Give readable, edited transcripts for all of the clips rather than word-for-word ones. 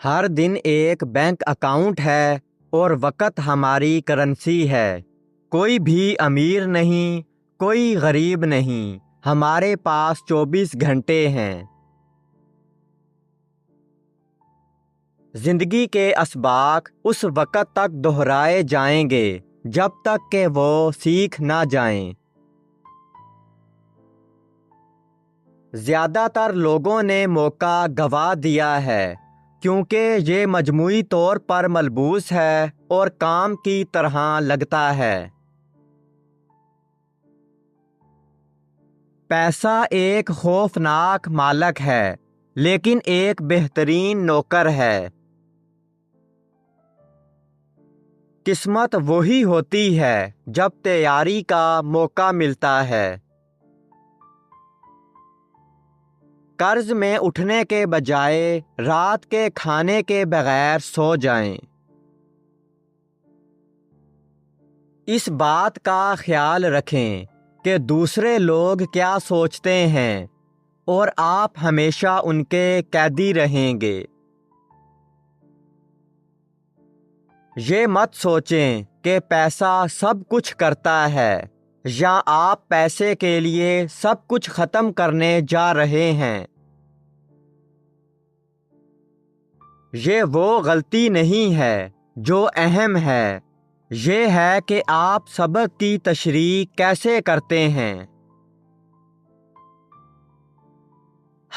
ہر دن ایک bank account ہے اور وقت ہماری کرنسی ہے۔ کوئی بھی امیر نہیں، کوئی غریب نہیں، ہمارے پاس 24 گھنٹے ہیں۔ زندگی کے اسباق اس وقت تک دہرائے جائیں گے جب تک کہ وہ سیکھ نہ جائیں۔ زیادہ تر لوگوں نے موقع گنوا دیا ہے کیونکہ یہ مجموعی طور پر ملبوس ہے اور کام کی طرح لگتا ہے۔ پیسہ ایک خوفناک مالک ہے لیکن ایک بہترین نوکر ہے۔ قسمت وہی ہوتی ہے جب تیاری کا موقع ملتا ہے۔ قرض میں اٹھنے کے بجائے رات کے کھانے کے بغیر سو جائیں۔ اس بات کا خیال رکھیں کہ دوسرے لوگ کیا سوچتے ہیں اور آپ ہمیشہ ان کے قیدی رہیں گے۔ یہ مت سوچیں کہ پیسہ سب کچھ کرتا ہے یا آپ پیسے کے لیے سب کچھ ختم کرنے جا رہے ہیں۔ یہ وہ غلطی نہیں ہے جو اہم ہے، یہ ہے کہ آپ سبق کی تشریح کیسے کرتے ہیں۔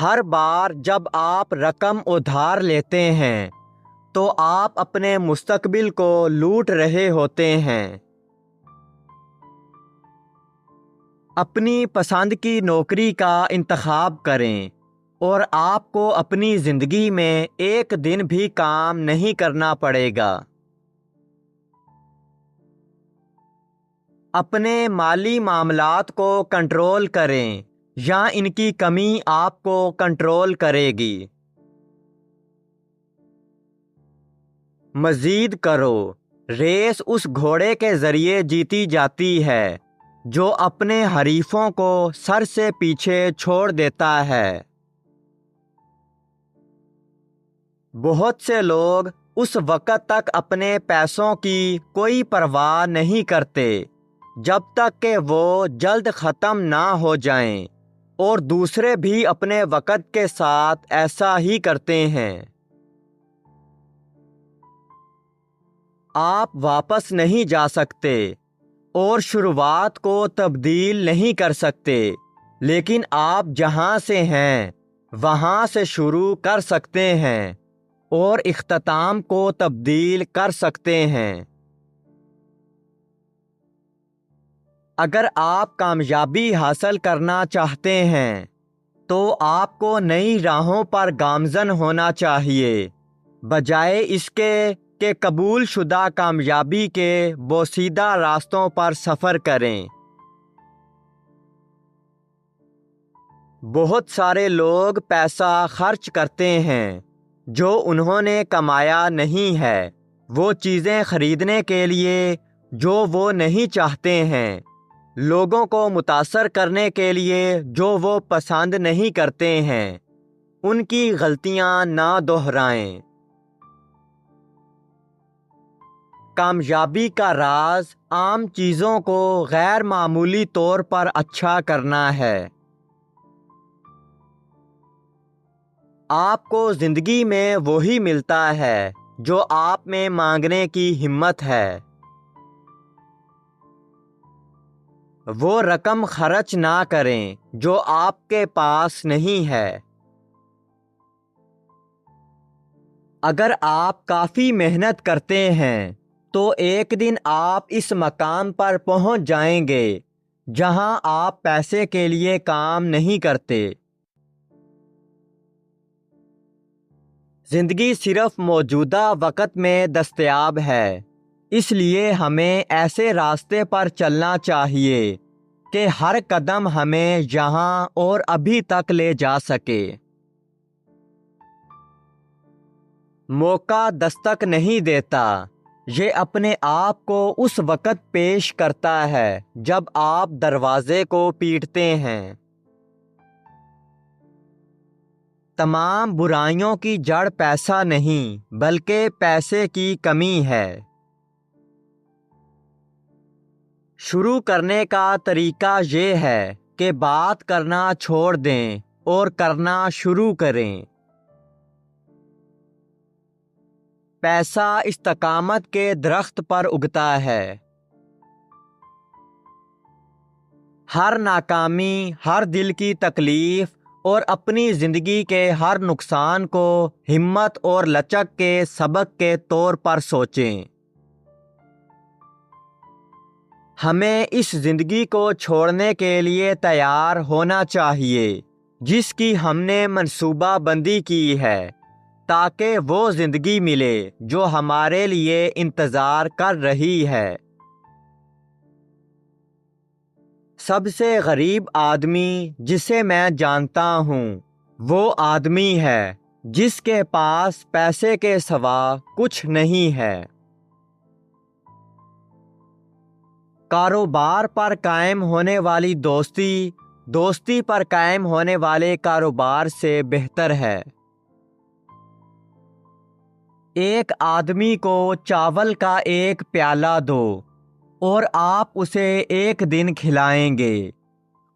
ہر بار جب آپ رقم ادھار لیتے ہیں تو آپ اپنے مستقبل کو لوٹ رہے ہوتے ہیں۔ اپنی پسند کی نوکری کا انتخاب کریں اور آپ کو اپنی زندگی میں ایک دن بھی کام نہیں کرنا پڑے گا۔ اپنے مالی معاملات کو کنٹرول کریں یا ان کی کمی آپ کو کنٹرول کرے گی۔ مزید کرو، ریس اس گھوڑے کے ذریعے جیتی جاتی ہے جو اپنے حریفوں کو سر سے پیچھے چھوڑ دیتا ہے۔ بہت سے لوگ اس وقت تک اپنے پیسوں کی کوئی پرواہ نہیں کرتے جب تک کہ وہ جلد ختم نہ ہو جائیں، اور دوسرے بھی اپنے وقت کے ساتھ ایسا ہی کرتے ہیں۔ آپ واپس نہیں جا سکتے اور شروعات کو تبدیل نہیں کر سکتے، لیکن آپ جہاں سے ہیں وہاں سے شروع کر سکتے ہیں اور اختتام کو تبدیل کر سکتے ہیں۔ اگر آپ کامیابی حاصل کرنا چاہتے ہیں تو آپ کو نئی راہوں پر گامزن ہونا چاہیے، بجائے اس کے کہ قبول شدہ کامیابی کے بوسیدہ راستوں پر سفر کریں۔ بہت سارے لوگ پیسہ خرچ کرتے ہیں جو انہوں نے کمایا نہیں ہے، وہ چیزیں خریدنے کے لیے جو وہ نہیں چاہتے ہیں، لوگوں کو متاثر کرنے کے لیے جو وہ پسند نہیں کرتے ہیں۔ ان کی غلطیاں نہ دہرائیں۔ کامیابی کا راز عام چیزوں کو غیر معمولی طور پر اچھا کرنا ہے۔ آپ کو زندگی میں وہی ملتا ہے جو آپ میں مانگنے کی ہمت ہے۔ وہ رقم خرچ نہ کریں جو آپ کے پاس نہیں ہے۔ اگر آپ کافی محنت کرتے ہیں تو ایک دن آپ اس مقام پر پہنچ جائیں گے جہاں آپ پیسے کے لیے کام نہیں کرتے۔ زندگی صرف موجودہ وقت میں دستیاب ہے، اس لیے ہمیں ایسے راستے پر چلنا چاہیے کہ ہر قدم ہمیں یہاں اور ابھی تک لے جا سکے۔ موقع دستک نہیں دیتا، یہ اپنے آپ کو اس وقت پیش کرتا ہے جب آپ دروازے کو پیٹتے ہیں۔ تمام برائیوں کی جڑ پیسہ نہیں بلکہ پیسے کی کمی ہے۔ شروع کرنے کا طریقہ یہ ہے کہ بات کرنا چھوڑ دیں اور کرنا شروع کریں۔ پیسہ استقامت کے درخت پر اگتا ہے۔ ہر ناکامی، ہر دل کی تکلیف اور اپنی زندگی کے ہر نقصان کو ہمت اور لچک کے سبق کے طور پر سوچیں۔ ہمیں اس زندگی کو چھوڑنے کے لیے تیار ہونا چاہیے جس کی ہم نے منصوبہ بندی کی ہے، تاکہ وہ زندگی ملے جو ہمارے لیے انتظار کر رہی ہے۔ سب سے غریب آدمی جسے میں جانتا ہوں وہ آدمی ہے جس کے پاس پیسے کے سوا کچھ نہیں ہے۔ کاروبار پر قائم ہونے والی دوستی، دوستی پر قائم ہونے والے کاروبار سے بہتر ہے۔ ایک آدمی کو چاول کا ایک پیالہ دو اور آپ اسے ایک دن کھلائیں گے۔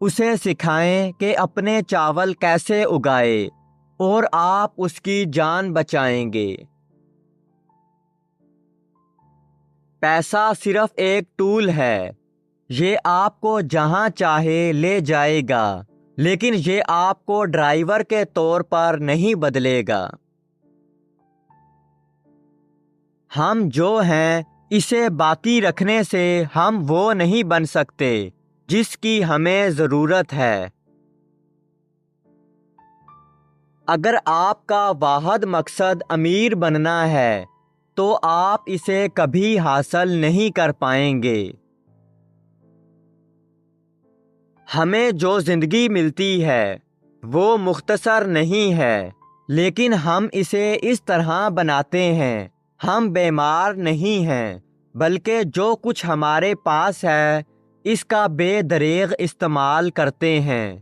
اسے سکھائیں کہ اپنے چاول کیسے اگائے اور آپ اس کی جان بچائیں گے۔ پیسہ صرف ایک ٹول ہے۔ یہ آپ کو جہاں چاہے لے جائے گا، لیکن یہ آپ کو ڈرائیور کے طور پر نہیں بدلے گا۔ ہم جو ہیں اسے باقی رکھنے سے ہم وہ نہیں بن سکتے جس کی ہمیں ضرورت ہے۔ اگر آپ کا واحد مقصد امیر بننا ہے تو آپ اسے کبھی حاصل نہیں کر پائیں گے۔ ہمیں جو زندگی ملتی ہے وہ مختصر نہیں ہے، لیکن ہم اسے اس طرح بناتے ہیں۔ ہم بیمار نہیں ہیں، بلکہ جو کچھ ہمارے پاس ہے اس کا بے دریغ استعمال کرتے ہیں۔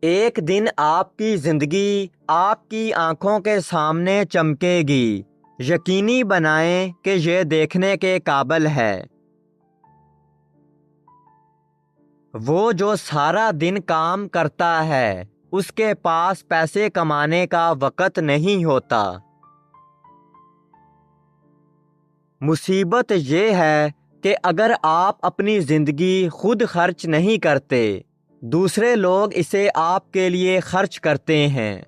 ایک دن آپ کی زندگی آپ کی آنکھوں کے سامنے چمکے گی۔ یقینی بنائیں کہ یہ دیکھنے کے قابل ہے۔ وہ جو سارا دن کام کرتا ہے اس کے پاس پیسے کمانے کا وقت نہیں ہوتا۔ مصیبت یہ ہے کہ اگر آپ اپنی زندگی خود خرچ نہیں کرتے، دوسرے لوگ اسے آپ کے لیے خرچ کرتے ہیں۔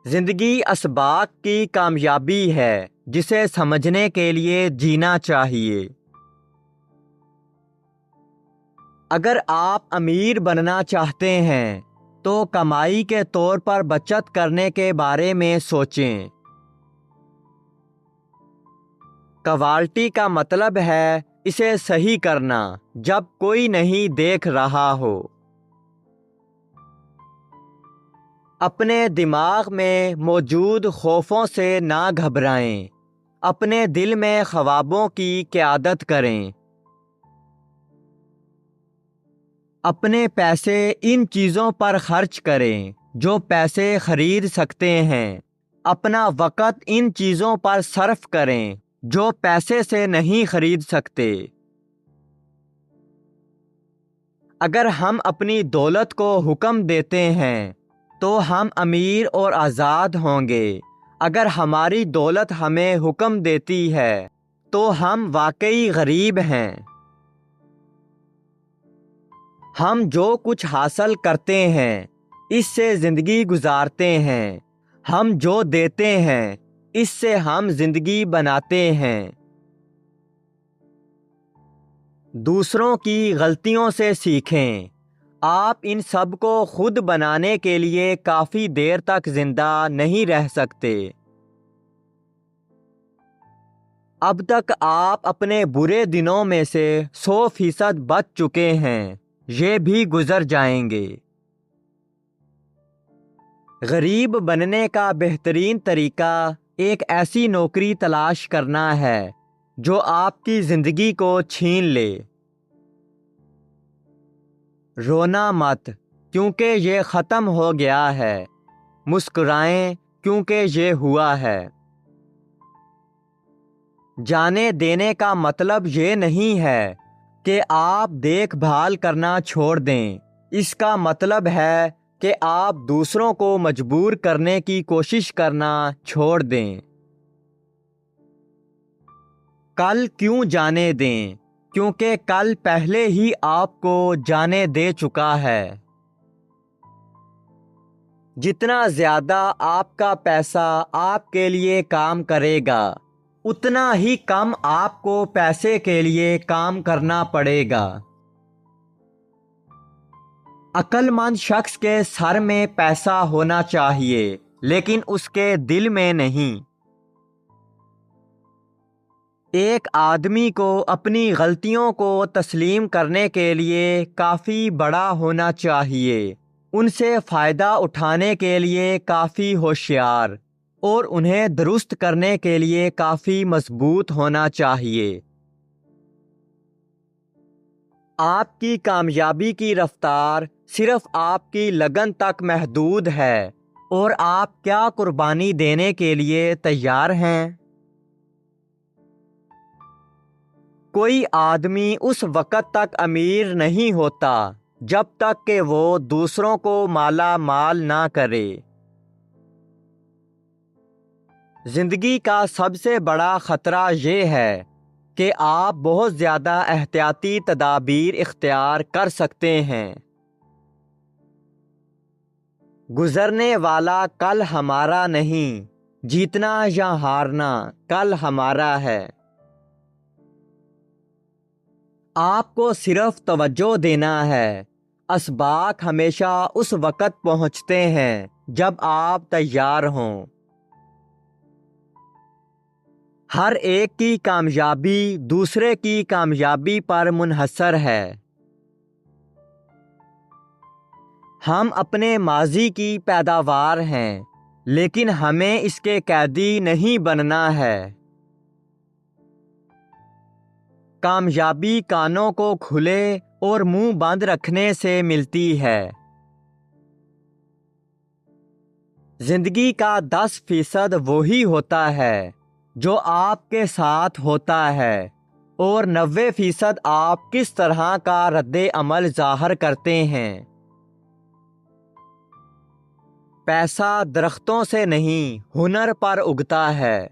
زندگی اسباق کی کامیابی ہے جسے سمجھنے کے لیے جینا چاہیے۔ اگر آپ امیر بننا چاہتے ہیں تو کمائی کے طور پر بچت کرنے کے بارے میں سوچیں۔ کوالٹی کا مطلب ہے اسے صحیح کرنا جب کوئی نہیں دیکھ رہا ہو۔ اپنے دماغ میں موجود خوفوں سے نہ گھبرائیں، اپنے دل میں خوابوں کی قیادت کریں۔ اپنے پیسے ان چیزوں پر خرچ کریں جو پیسے خرید سکتے ہیں۔ اپنا وقت ان چیزوں پر صرف کریں جو پیسے سے نہیں خرید سکتے۔ اگر ہم اپنی دولت کو حکم دیتے ہیں تو ہم امیر اور آزاد ہوں گے۔ اگر ہماری دولت ہمیں حکم دیتی ہے تو ہم واقعی غریب ہیں۔ ہم جو کچھ حاصل کرتے ہیں اس سے زندگی گزارتے ہیں۔ ہم جو دیتے ہیں اس سے ہم زندگی بناتے ہیں۔ دوسروں کی غلطیوں سے سیکھیں۔ آپ ان سب کو خود بنانے کے لیے کافی دیر تک زندہ نہیں رہ سکتے۔ اب تک آپ اپنے برے دنوں میں سے 100% بچ چکے ہیں، یہ بھی گزر جائیں گے۔ غریب بننے کا بہترین طریقہ ایک ایسی نوکری تلاش کرنا ہے جو آپ کی زندگی کو چھین لے۔ رونا مت کیونکہ یہ ختم ہو گیا ہے، مسکرائیں کیونکہ یہ ہوا ہے۔ جانے دینے کا مطلب یہ نہیں ہے کہ آپ دیکھ بھال کرنا چھوڑ دیں، اس کا مطلب ہے کہ آپ دوسروں کو مجبور کرنے کی کوشش کرنا چھوڑ دیں۔ کل کیوں جانے دیں؟ کیونکہ کل پہلے ہی آپ کو جانے دے چکا ہے۔ جتنا زیادہ آپ کا پیسہ آپ کے لیے کام کرے گا، اتنا ہی کم آپ کو پیسے کے لیے کام کرنا پڑے گا۔ عقل مند شخص کے سر میں پیسہ ہونا چاہیے لیکن اس کے دل میں نہیں۔ ایک آدمی کو اپنی غلطیوں کو تسلیم کرنے کے لیے کافی بڑا ہونا چاہیے، ان سے فائدہ اٹھانے کے لیے کافی ہوشیار، اور انہیں درست کرنے کے لیے کافی مضبوط ہونا چاہیے۔ آپ کی کامیابی کی رفتار صرف آپ کی لگن تک محدود ہے، اور آپ کیا قربانی دینے کے لیے تیار ہیں۔ کوئی آدمی اس وقت تک امیر نہیں ہوتا جب تک کہ وہ دوسروں کو مالا مال نہ کرے۔ زندگی کا سب سے بڑا خطرہ یہ ہے کہ آپ بہت زیادہ احتیاطی تدابیر اختیار کر سکتے ہیں۔ گزرنے والا کل ہمارا نہیں، جیتنا یا ہارنا کل ہمارا ہے۔ آپ کو صرف توجہ دینا ہے، اسباق ہمیشہ اس وقت پہنچتے ہیں جب آپ تیار ہوں۔ ہر ایک کی کامیابی دوسرے کی کامیابی پر منحصر ہے۔ ہم اپنے ماضی کی پیداوار ہیں، لیکن ہمیں اس کے قیدی نہیں بننا ہے۔ کامیابی کانوں کو کھلے اور منہ بند رکھنے سے ملتی ہے۔ زندگی کا 10% وہی ہوتا ہے جو آپ کے ساتھ ہوتا ہے، اور 90% آپ کس طرح کا رد عمل ظاہر کرتے ہیں۔ پیسہ درختوں سے نہیں، ہنر پر اگتا ہے۔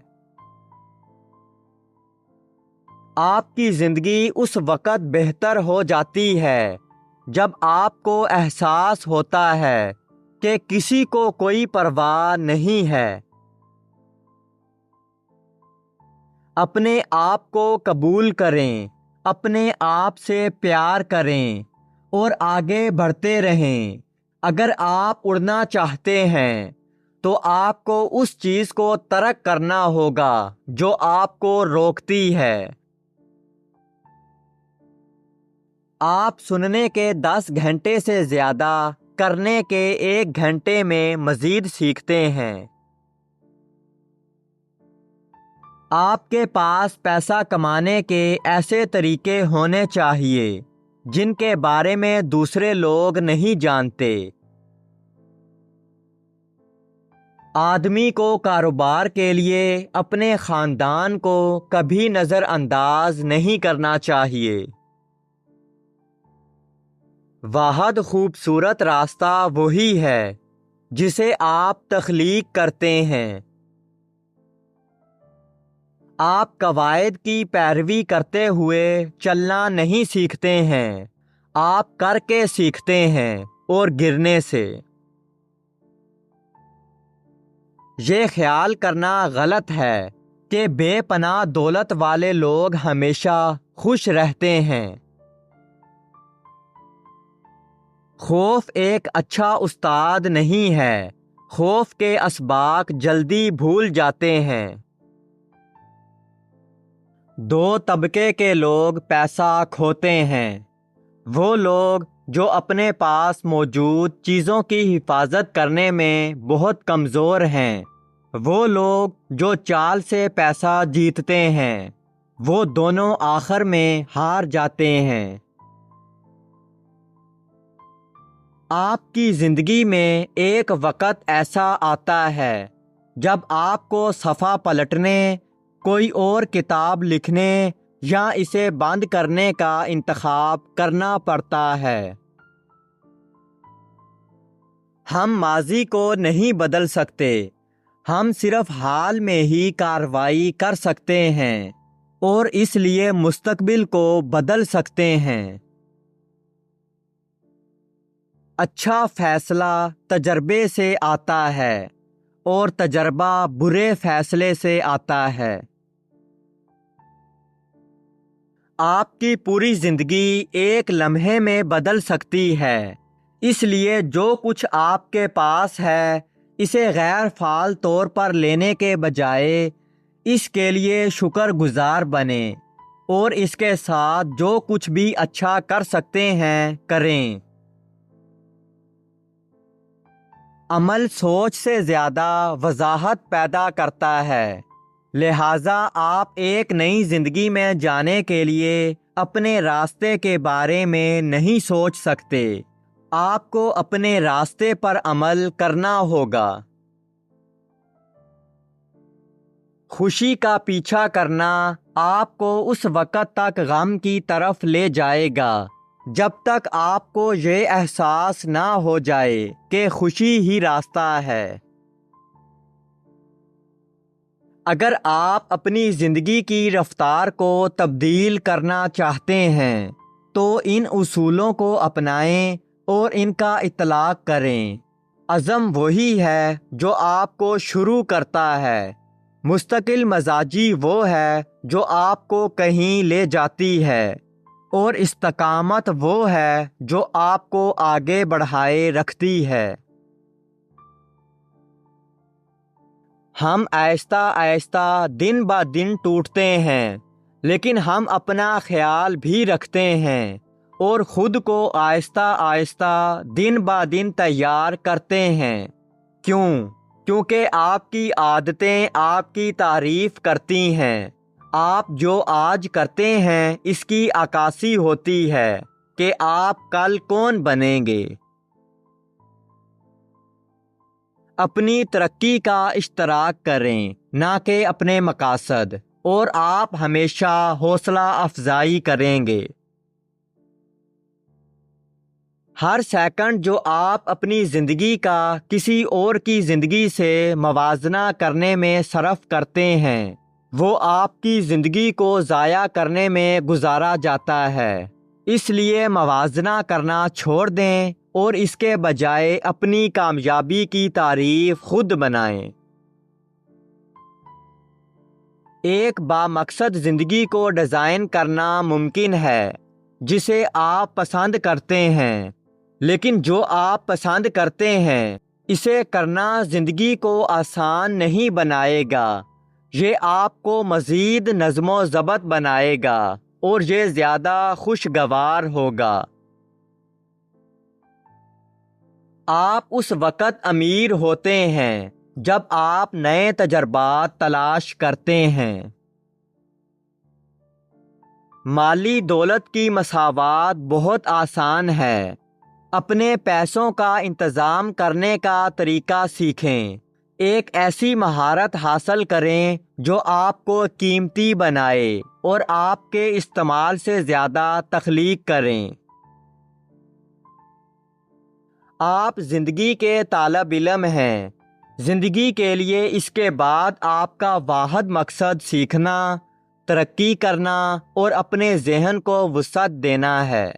آپ کی زندگی اس وقت بہتر ہو جاتی ہے جب آپ کو احساس ہوتا ہے کہ کسی کو کوئی پرواہ نہیں ہے۔ اپنے آپ کو قبول کریں، اپنے آپ سے پیار کریں اور آگے بڑھتے رہیں۔ اگر آپ اڑنا چاہتے ہیں تو آپ کو اس چیز کو ترک کرنا ہوگا جو آپ کو روکتی ہے۔ آپ سننے کے 10 گھنٹے سے زیادہ کرنے کے 1 گھنٹے میں مزید سیکھتے ہیں۔ آپ کے پاس پیسہ کمانے کے ایسے طریقے ہونے چاہیے جن کے بارے میں دوسرے لوگ نہیں جانتے۔ آدمی کو کاروبار کے لیے اپنے خاندان کو کبھی نظر انداز نہیں کرنا چاہیے۔ واحد خوبصورت راستہ وہی ہے جسے آپ تخلیق کرتے ہیں۔ آپ قواعد کی پیروی کرتے ہوئے چلنا نہیں سیکھتے ہیں، آپ کر کے سیکھتے ہیں اور گرنے سے۔ یہ خیال کرنا غلط ہے کہ بے پناہ دولت والے لوگ ہمیشہ خوش رہتے ہیں۔ خوف ایک اچھا استاد نہیں ہے، خوف کے اسباق جلدی بھول جاتے ہیں۔ 2 طبقے کے لوگ پیسہ کھوتے ہیں، وہ لوگ جو اپنے پاس موجود چیزوں کی حفاظت کرنے میں بہت کمزور ہیں، وہ لوگ جو چال سے پیسہ جیتتے ہیں، وہ دونوں آخر میں ہار جاتے ہیں۔ آپ کی زندگی میں ایک وقت ایسا آتا ہے جب آپ کو صفحہ پلٹنے، کوئی اور کتاب لکھنے یا اسے بند کرنے کا انتخاب کرنا پڑتا ہے۔ ہم ماضی کو نہیں بدل سکتے، ہم صرف حال میں ہی کارروائی کر سکتے ہیں اور اس لیے مستقبل کو بدل سکتے ہیں۔ اچھا فیصلہ تجربے سے آتا ہے اور تجربہ برے فیصلے سے آتا ہے۔ آپ کی پوری زندگی ایک لمحے میں بدل سکتی ہے، اس لیے جو کچھ آپ کے پاس ہے اسے غیر فعال طور پر لینے کے بجائے اس کے لیے شکر گزار بنیں اور اس کے ساتھ جو کچھ بھی اچھا کر سکتے ہیں کریں۔ عمل سوچ سے زیادہ وضاحت پیدا کرتا ہے، لہٰذا آپ ایک نئی زندگی میں جانے کے لیے اپنے راستے کے بارے میں نہیں سوچ سکتے، آپ کو اپنے راستے پر عمل کرنا ہوگا۔ خوشی کا پیچھا کرنا آپ کو اس وقت تک غم کی طرف لے جائے گا جب تک آپ کو یہ احساس نہ ہو جائے کہ خوشی ہی راستہ ہے۔ اگر آپ اپنی زندگی کی رفتار کو تبدیل کرنا چاہتے ہیں تو ان اصولوں کو اپنائیں اور ان کا اطلاق کریں۔ عزم وہی ہے جو آپ کو شروع کرتا ہے، مستقل مزاجی وہ ہے جو آپ کو کہیں لے جاتی ہے، اور استقامت وہ ہے جو آپ کو آگے بڑھائے رکھتی ہے۔ ہم آہستہ آہستہ دن بہ دن ٹوٹتے ہیں، لیکن ہم اپنا خیال بھی رکھتے ہیں اور خود کو آہستہ آہستہ دن بہ دن تیار کرتے ہیں۔ کیوں؟ کیونکہ آپ کی عادتیں آپ کی تعریف کرتی ہیں۔ آپ جو آج کرتے ہیں اس کی عکاسی ہوتی ہے کہ آپ کل کون بنیں گے۔ اپنی ترقی کا اشتراک کریں، نہ کہ اپنے مقاصد، اور آپ ہمیشہ حوصلہ افزائی کریں گے۔ ہر سیکنڈ جو آپ اپنی زندگی کا کسی اور کی زندگی سے موازنہ کرنے میں صرف کرتے ہیں وہ آپ کی زندگی کو ضائع کرنے میں گزارا جاتا ہے۔ اس لیے موازنہ کرنا چھوڑ دیں اور اس کے بجائے اپنی کامیابی کی تعریف خود بنائیں۔ ایک بامقصد زندگی کو ڈیزائن کرنا ممکن ہے جسے آپ پسند کرتے ہیں، لیکن جو آپ پسند کرتے ہیں اسے کرنا زندگی کو آسان نہیں بنائے گا، یہ آپ کو مزید نظم و ضبط بنائے گا اور یہ زیادہ خوشگوار ہوگا۔ آپ اس وقت امیر ہوتے ہیں جب آپ نئے تجربات تلاش کرتے ہیں۔ مالی دولت کی مساوات بہت آسان ہے۔ اپنے پیسوں کا انتظام کرنے کا طریقہ سیکھیں۔ ایک ایسی مہارت حاصل کریں جو آپ کو قیمتی بنائے اور آپ کے استعمال سے زیادہ تخلیق کریں۔ آپ زندگی کے طالب علم ہیں۔ زندگی کے لیے اس کے بعد آپ کا واحد مقصد سیکھنا، ترقی کرنا اور اپنے ذہن کو وسعت دینا ہے۔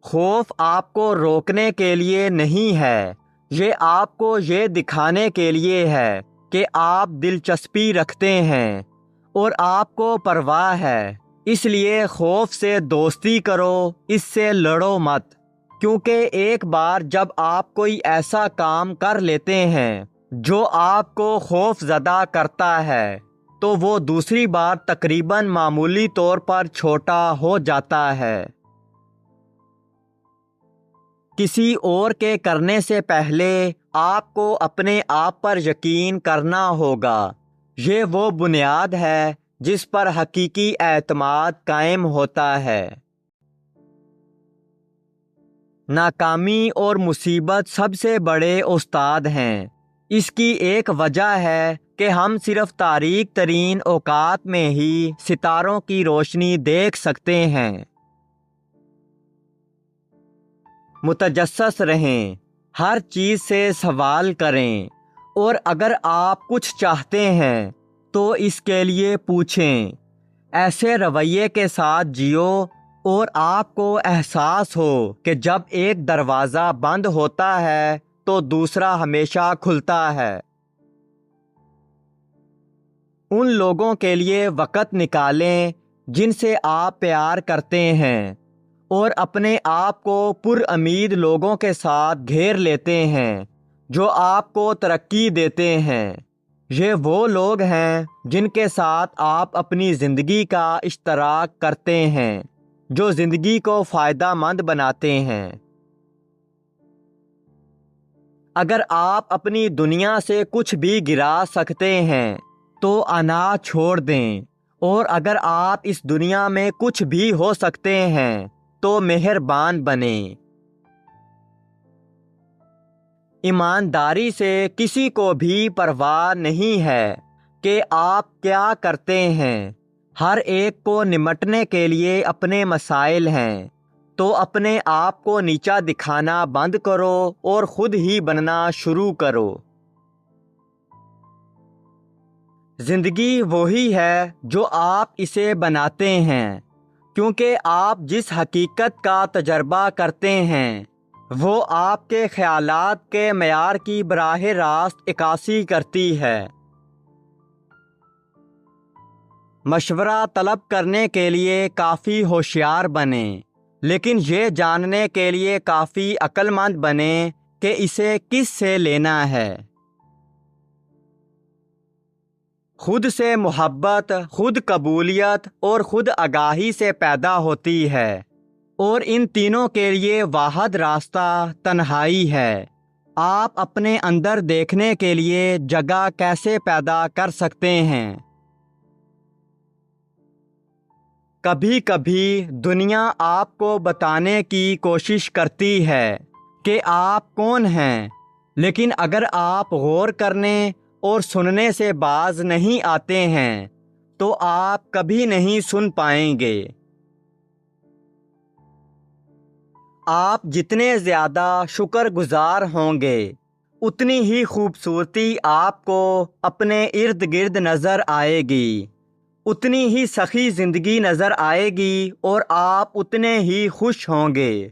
خوف آپ کو روکنے کے لیے نہیں ہے، یہ آپ کو یہ دکھانے کے لیے ہے کہ آپ دلچسپی رکھتے ہیں اور آپ کو پرواہ ہے۔ اس لیے خوف سے دوستی کرو، اس سے لڑو مت، کیونکہ ایک بار جب آپ کوئی ایسا کام کر لیتے ہیں جو آپ کو خوف زدہ کرتا ہے تو وہ دوسری بار تقریباً معمولی طور پر چھوٹا ہو جاتا ہے۔ کسی اور کے کرنے سے پہلے آپ کو اپنے آپ پر یقین کرنا ہوگا، یہ وہ بنیاد ہے جس پر حقیقی اعتماد قائم ہوتا ہے۔ ناکامی اور مصیبت سب سے بڑے استاد ہیں۔ اس کی ایک وجہ ہے کہ ہم صرف تاریک ترین اوقات میں ہی ستاروں کی روشنی دیکھ سکتے ہیں۔ متجسس رہیں، ہر چیز سے سوال کریں، اور اگر آپ کچھ چاہتے ہیں تو اس کے لیے پوچھیں۔ ایسے رویے کے ساتھ جیو اور آپ کو احساس ہو کہ جب ایک دروازہ بند ہوتا ہے تو دوسرا ہمیشہ کھلتا ہے۔ ان لوگوں کے لیے وقت نکالیں جن سے آپ پیار کرتے ہیں اور اپنے آپ کو پر امید لوگوں کے ساتھ گھیر لیتے ہیں جو آپ کو ترقی دیتے ہیں۔ یہ وہ لوگ ہیں جن کے ساتھ آپ اپنی زندگی کا اشتراک کرتے ہیں، جو زندگی کو فائدہ مند بناتے ہیں۔ اگر آپ اپنی دنیا سے کچھ بھی گرا سکتے ہیں تو انا چھوڑ دیں، اور اگر آپ اس دنیا میں کچھ بھی ہو سکتے ہیں تو مہربان بنیں۔ ایمانداری سے کسی کو بھی پرواہ نہیں ہے کہ آپ کیا کرتے ہیں۔ ہر ایک کو نمٹنے کے لیے اپنے مسائل ہیں، تو اپنے آپ کو نیچا دکھانا بند کرو اور خود ہی بننا شروع کرو۔ زندگی وہی ہے جو آپ اسے بناتے ہیں، کیونکہ آپ جس حقیقت کا تجربہ کرتے ہیں وہ آپ کے خیالات کے معیار کی براہ راست عکاسی کرتی ہے۔ مشورہ طلب کرنے کے لیے کافی ہوشیار بنیں، لیکن یہ جاننے کے لیے کافی عقل مند بنیں کہ اسے کس سے لینا ہے۔ خود سے محبت، خود قبولیت اور خود آگاہی سے پیدا ہوتی ہے، اور ان تینوں کے لیے واحد راستہ تنہائی ہے۔ آپ اپنے اندر دیکھنے کے لیے جگہ کیسے پیدا کر سکتے ہیں؟ کبھی کبھی دنیا آپ کو بتانے کی کوشش کرتی ہے کہ آپ کون ہیں، لیکن اگر آپ غور کرنے اور سننے سے باز نہیں آتے ہیں تو آپ کبھی نہیں سن پائیں گے۔ آپ جتنے زیادہ شکر گزار ہوں گے اتنی ہی خوبصورتی آپ کو اپنے ارد گرد نظر آئے گی، اتنی ہی سخی زندگی نظر آئے گی، اور آپ اتنے ہی خوش ہوں گے۔